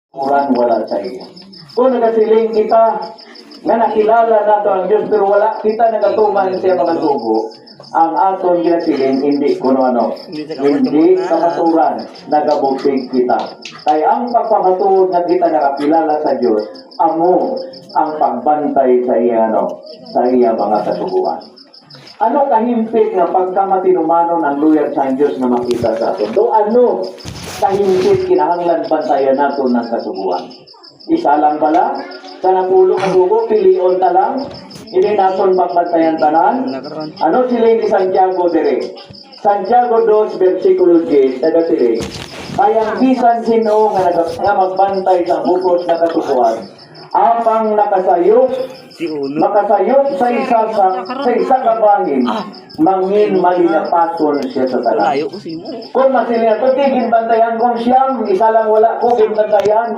Uran wala sa iyo. Kung nagasiling kita, nga nakilala nato ang Diyos, pero wala kita nagatuman siya magatubo, ang aton ginasiling, hindi kuno ano, hindi kamaturan, nagabuting kita. Kaya ang pagpamatuod na kita nakakilala sa Diyos, amo ang pagbantay sa iya, ano, sa iya mga kasubuan. Ano kahimpit nga pagkamatinumanon ang luyag sa Diyos na makita sa aton? Do ano kahimpit kinahanglan bantayan nato ng kasubuan? Isa lang pala, sa napulo kasubo, pilion ta lang, hindi naton pagbantayan tanan. Ano siling ni Santiago dire? Santiago 2, versikulo 10, nagasiling, kayang bisan sino nga magbantay sa bukos na kasubuan, apang nakasayop, makasayop sa isa kabahin, mangin malinapason siya sa talan. Kung masiling ito, tigin bantayan kong siyang, isa lang wala ko, bantayan.